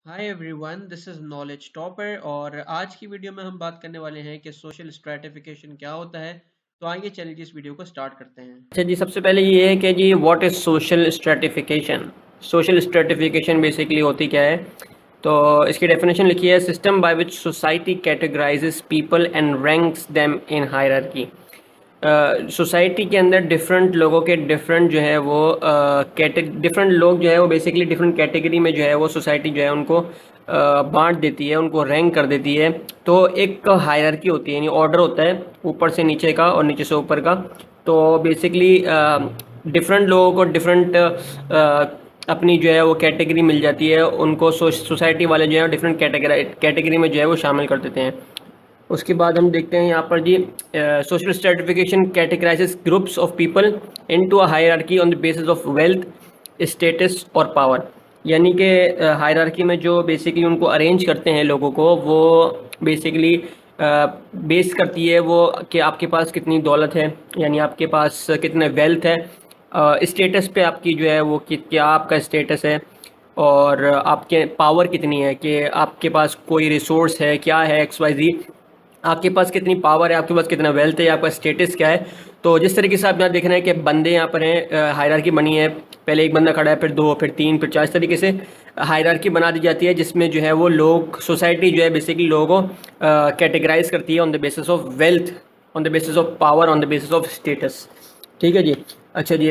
Hi everyone, this is knowledge topper और आज की वीडियो में हम बात करने वाले हैं कि सोशल स्ट्रैटिफिकेशन क्या होता है। तो आइए चलिए इस वीडियो को स्टार्ट करते हैं। अच्छा जी, सबसे पहले ये है कि जी what is social stratification. Social stratification basically होती क्या है, तो इसकी डेफिनेशन लिखी है, system by which society categorizes people and ranks them in hierarchy. Society के अंदर डिफरेंट लोगों के डिफरेंट जो है वो डिफरेंट लोग जो है वो बेसिकली डिफरेंट कैटेगरी में जो है वो सोसाइटी जो है उनको बांट देती है, उनको रैंक कर देती है। तो एक हायरार्की होती है, यानी ऑर्डर होता है ऊपर से नीचे का और नीचे से ऊपर का। तो बेसिकली डिफरेंट लोगों को डिफरेंट अपनी जो है वो कैटेगरी मिल जाती है, उनको सोसाइटी वाले जो है डिफरेंट कैटेगरी में जो है वो शामिल कर देते हैं। उसके बाद हम देखते हैं यहाँ पर जी, social stratification categorizes groups of people into a hierarchy on the basis of wealth, status और पावर। यानी कि हायरार्की में जो बेसिकली उनको अरेंज करते हैं लोगों को, वो बेसिकली बेस करती है वो कि आपके पास कितनी दौलत है, यानी आपके पास कितने वेल्थ है। स्टेटस पे आपकी जो है वो क्या आपका स्टेटस है, और आपके पावर कितनी है कि आपके पास कोई रिसोर्स है क्या है, एक्स वाई जी। आपके पास कितनी पावर है, आपके पास कितना वेल्थ है, आपका स्टेटस क्या है। तो जिस तरीके से आप यहाँ देख रहे हैं कि बंदे यहाँ पर हैं, हायरार्की बनी है, पहले एक बंदा खड़ा है, फिर दो, फिर तीन, फिर चार, इस तरीके से हायरार्की बना दी जाती है, जिसमें जो है वो लोग, सोसाइटी जो है बेसिकली लोगों को कैटेगराइज करती है on the basis of wealth, on the basis of power, on the basis of status. ठीक है जी। अच्छा जी,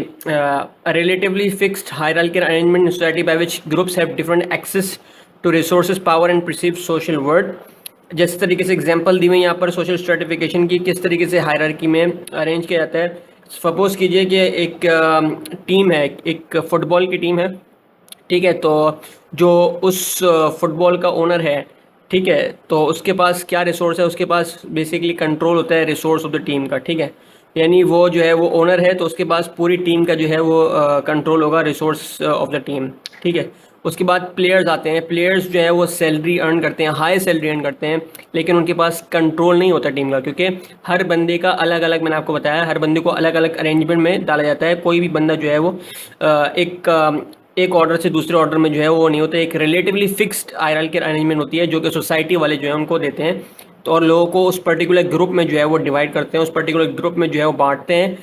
relatively fixed hierarchical arrangement in society by which groups have different access to resources, power and perceive social worth. जिस तरीके से example दी हुई यहाँ पर सोशल स्ट्रेटिफिकेशन की, किस तरीके से हायरार्की में अरेंज किया जाता है। सपोज कीजिए कि एक टीम है, एक फुटबॉल की टीम है, ठीक है। तो जो उस फुटबॉल का ओनर है, ठीक है, तो उसके पास क्या रिसोर्स है, उसके पास बेसिकली कंट्रोल होता है रिसोर्स ऑफ द टीम का, ठीक है। यानी वो जो है वो ओनर है, तो उसके पास पूरी टीम का जो है वो कंट्रोल होगा रिसोर्स ऑफ द टीम, ठीक है। उसके बाद प्लेयर्स आते हैं, प्लेयर्स जो है वो सैलरी अर्न करते हैं, हाई सैलरी अर्न करते हैं, लेकिन उनके पास कंट्रोल नहीं होता टीम का, क्योंकि हर बंदे का अलग अलग, मैंने आपको बताया, हर बंदे को अलग अलग अरेंजमेंट में डाला जाता है। कोई भी बंदा जो है वो एक ऑर्डर से दूसरे ऑर्डर में जो है वो नहीं होता। एक रिलेटिवली फिक्स्ड हायरार्किकल अरेंजमेंट होती है जो कि सोसाइटी वाले जो है उनको देते हैं। तो और लोगों को उस पर्टिकुलर ग्रुप में जो है वो डिवाइड करते हैं, उस पर्टिकुलर ग्रुप में जो है वो बांटते हैं।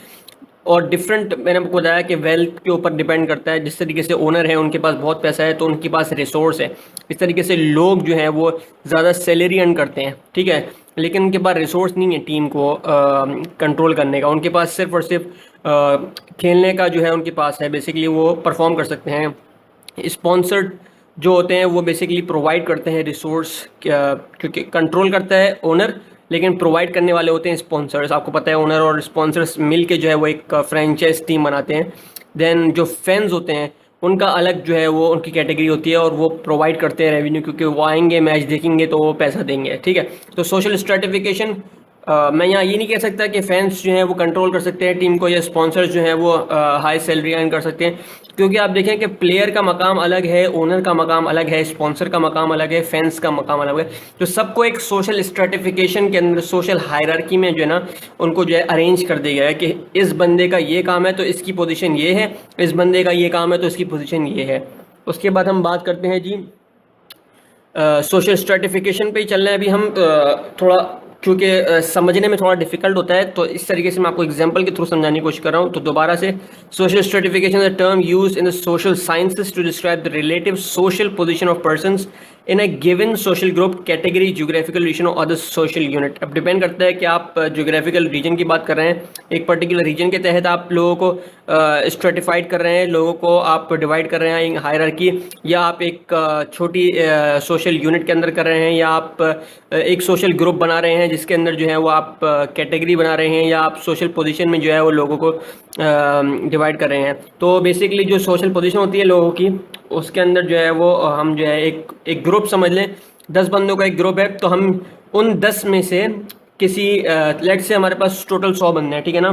और डिफरेंट, मैंने आपको बताया कि वेल्थ के ऊपर डिपेंड करता है। जिस तरीके से ओनर है, उनके पास बहुत पैसा है, तो उनके पास रिसोर्स है। इस तरीके से लोग जो हैं वो ज़्यादा सैलरी अर्न करते हैं, ठीक है, लेकिन उनके पास रिसोर्स नहीं है टीम को कंट्रोल करने का। उनके पास सिर्फ और सिर्फ खेलने का जो है उनके पास है, बेसिकली वो परफॉर्म कर सकते हैं। स्पॉन्सर्ड जो होते हैं वो बेसिकली प्रोवाइड करते हैं रिसोर्स, क्योंकि कंट्रोल करता है ओनर, लेकिन प्रोवाइड करने वाले होते हैं स्पॉन्सर्स। आपको पता है ओनर और स्पॉन्सर्स मिल के जो है वो एक फ्रेंचाइज टीम बनाते हैं। देन जो फैंस होते हैं उनका अलग जो है वो उनकी कैटेगरी होती है, और वो प्रोवाइड करते हैं रेवेन्यू, क्योंकि वो आएंगे, मैच देखेंगे, तो वो पैसा देंगे, ठीक है। तो सोशल स्ट्रेटिफिकेशन, मैं यहाँ ये नहीं कह सकता कि फैंस जो हैं वो कंट्रोल कर सकते हैं टीम को, या स्पॉन्सर्स जो हैं वो हाई सैलरी अर्न कर सकते हैं, क्योंकि आप देखें कि प्लेयर का मकाम अलग है, ओनर का मकाम अलग है, स्पॉन्सर का मकाम अलग है, फैंस का मकाम अलग है। तो सबको एक सोशल स्ट्रेटिफिकेशन के अंदर, सोशल हायरार्की में जो है ना, उनको जो है अरेंज कर दिया गया है कि इस बंदे का ये काम है तो इसकी पोजीशन ये है, इस बंदे का ये काम है तो इसकी पोजीशन ये है। उसके बाद हम बात करते हैं जी, सोशल स्ट्रेटिफिकेशन पे ही चल रहे हैं अभी हम। थोड़ा क्योंकि समझने में थोड़ा डिफिकल्ट होता है, तो इस तरीके से मैं आपको एग्जांपल के थ्रू समझाने की कोशिश कर रहा हूँ। तो दोबारा से, social stratification is a term used in the social sciences to describe the relative social position of persons in a given social group, category, geographical region और अदर सोशल यूनिट। अब डिपेंड करता है कि आप ज्योग्राफिकल रीजन की बात कर रहे हैं, एक पर्टिकुलर रीजन के तहत आप लोगों को स्ट्रेटिफाइड कर रहे हैं, लोगों को आप डिवाइड कर रहे हैं हायरार्की, या आप एक छोटी सोशल यूनिट के अंदर कर रहे हैं, या आप एक सोशल ग्रुप बना रहे हैं जिसके अंदर जो है वो आप कैटेगरी बना रहे हैं, या आप सोशल पोजीशन में जो है वो लोगों को डिवाइड कर रहे हैं। तो बेसिकली जो सोशल पोजीशन होती है लोगों की, उसके अंदर जो है वो हम जो है एक ग्रुप समझ लें, 10 बंदों का एक ग्रुप है, तो हम उन 10 में से किसी, लेट से हमारे पास टोटल 100 बंदे हैं, ठीक है ना।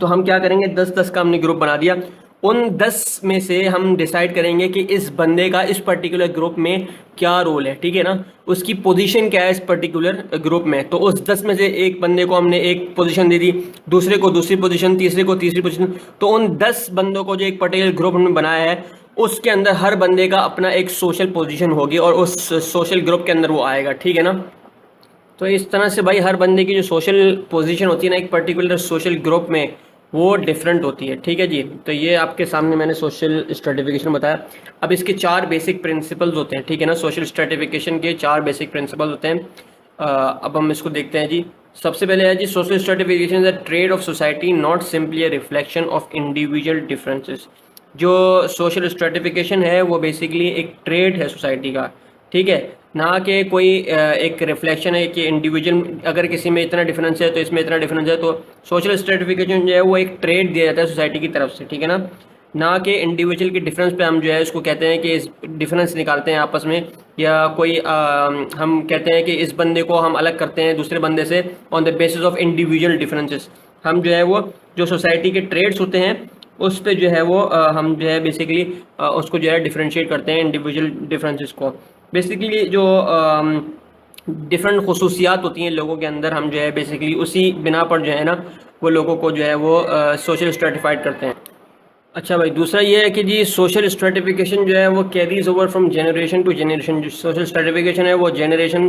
तो हम क्या करेंगे, 10-10 का हमने ग्रुप बना दिया। उन 10 में से हम डिसाइड करेंगे कि इस बंदे का इस पर्टिकुलर ग्रुप में क्या रोल है, ठीक है ना, उसकी पोजीशन क्या है इस पर्टिकुलर ग्रुप में। तो उस 10 में से एक बंदे को हमने एक पोजीशन दे दी, दूसरे को दूसरी पोजीशन, तीसरे को तीसरी पोजीशन। तो उन 10 बंदों को जो एक पर्टिकुलर ग्रुप हमने बनाया है, उसके अंदर हर बंदे का अपना एक सोशल पोजीशन होगी और उस सोशल ग्रुप के अंदर वो आएगा, ठीक है ना। तो इस तरह से भाई हर बंदे की जो सोशल पोजीशन होती है ना एक पर्टिकुलर सोशल ग्रुप में, वो डिफरेंट होती है, ठीक है जी। तो ये आपके सामने मैंने सोशल स्ट्रेटिफिकेशन बताया। अब इसके 4 बेसिक प्रिंसिपल्स होते हैं, ठीक है ना। सोशल स्ट्रेटिफिकेशन के 4 बेसिक प्रिंसिपल्स होते हैं। अब हम इसको देखते हैं जी। सबसे पहले है जी, social stratification is a trait of society, not simply a reflection of individual differences. जो सोशल स्ट्रेटिफिकेशन है वो बेसिकली एक ट्रेड है सोसाइटी का, ठीक है, ना कि कोई एक रिफ्लेक्शन है कि इंडिविजुअल अगर किसी में इतना डिफरेंस है तो इसमें इतना डिफरेंस है। तो सोशल स्ट्रेटिफिकेशन जो है वो एक ट्रेड दिया जाता है सोसाइटी की तरफ से, ठीक है ना कि इंडिविजुअल के डिफरेंस पे हम जो है इसको कहते हैं कि इस डिफरेंस निकालते हैं आपस में, या कोई हम कहते हैं कि इस बंदे को हम अलग करते हैं दूसरे बंदे से on the basis of individual differences. हम जो है वो जो सोसाइटी के ट्रेड्स होते हैं उस पे जो है वो हम जो है बेसिकली उसको जो है डिफरेंशिएट करते हैं इंडिविजुअल डिफरेंसेस को। बेसिकली जो डिफरेंट खसूसियात होती हैं लोगों के अंदर, हम जो है बेसिकली उसी बिना पर जो है ना वो लोगों को जो है वो सोशल स्ट्रेटिफाइड करते हैं। अच्छा भाई, दूसरा ये है कि जी सोशल स्ट्रेटिफिकेशन जो है वो carries over from generation to generation. जो सोशल स्ट्रेटिफिकेशन है वो जनरेशन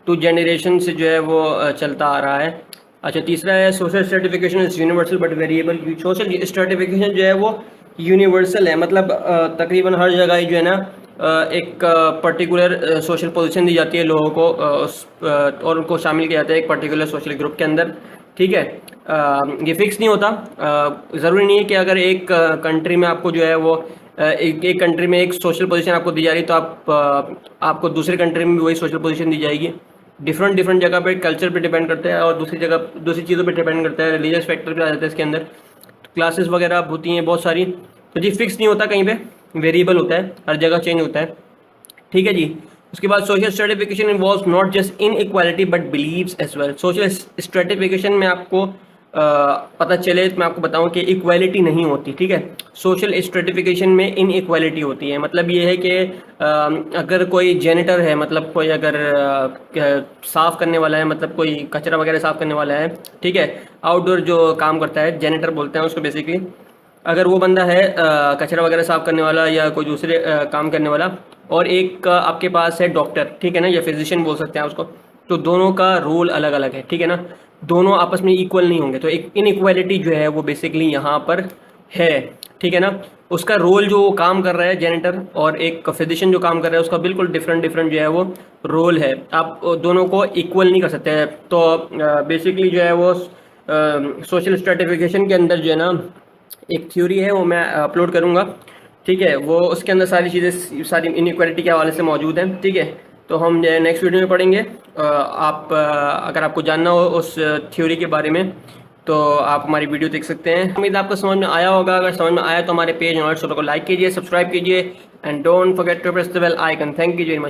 टू जनरेशन से जो है वो चलता आ रहा है। अच्छा, तीसरा है social stratification is universal but variable. Social stratification जो है वो यूनिवर्सल है, मतलब तकरीबन हर जगह ही जो है ना एक पर्टिकुलर सोशल पोजीशन दी जाती है लोगों को और उनको शामिल किया जाता है एक पर्टिकुलर सोशल ग्रुप के अंदर, ठीक है। ये फिक्स नहीं होता। ज़रूरी नहीं है कि अगर एक कंट्री में आपको जो है वो एक कंट्री में एक सोशल पोजीशन आपको दी जा रही है तो आपको दूसरी कंट्री में भी वही सोशल पोजीशन दी जाएगी। डिफरेंट जगह पे कल्चर पे डिपेंड करता है और दूसरी चीज़ों पे डिपेंड करता है, रिलीजियस फैक्टर भी आ जाता है इसके अंदर, क्लासेस वगैरह होती हैं बहुत सारी। तो जी फिक्स नहीं होता, कहीं पे वेरिएबल होता है, हर जगह चेंज होता है, ठीक है जी। उसके बाद social stratification involves not just inequality but beliefs as well. Social stratification में आपको पता चले तो मैं आपको बताऊं कि इक्वालिटी नहीं होती, ठीक है। सोशल स्ट्रेटिफिकेशन में इन इक्वालिटी होती है। मतलब ये है कि अगर कोई जेनिटर है, मतलब कोई अगर साफ़ करने वाला है, मतलब कोई कचरा वगैरह साफ़ करने वाला है, ठीक है, आउटडोर जो काम करता है जेनिटर बोलते हैं उसको बेसिकली। अगर वो बंदा है कचरा वगैरह साफ़ करने वाला या कोई दूसरे काम करने वाला, और एक आपके पास है डॉक्टर, ठीक है ना, या फिजिशियन बोल सकते हैं उसको, तो दोनों का रोल अलग अलग है, ठीक है ना, दोनों आपस में इक्वल नहीं होंगे। तो एक इनइक्वालिटी जो है वो बेसिकली यहाँ पर है, ठीक है ना। उसका रोल जो काम कर रहा है जेनिटर और एक फिजिशियन जो काम कर रहा है उसका बिल्कुल डिफरेंट जो है वो रोल है। आप दोनों को इक्वल नहीं कर सकते हैं। तो बेसिकली जो है वो सोशल स्ट्रेटिफिकेशन के अंदर जो है ना एक थ्योरी है, वो मैं अपलोड करूँगा, ठीक है। वो उसके अंदर सारी चीज़ें सारी इनइक्वालिटी के हवाले से मौजूद हैं, ठीक है। तो हम नेक्स्ट वीडियो में पढ़ेंगे। आप अगर आपको जानना हो उस थ्योरी के बारे में तो आप हमारी वीडियो देख सकते हैं। उम्मीद आपको समझ में आया होगा। अगर समझ में आया तो हमारे पेज और को लाइक कीजिए, सब्सक्राइब कीजिए and don't forget to press the bell icon. Thank you very much.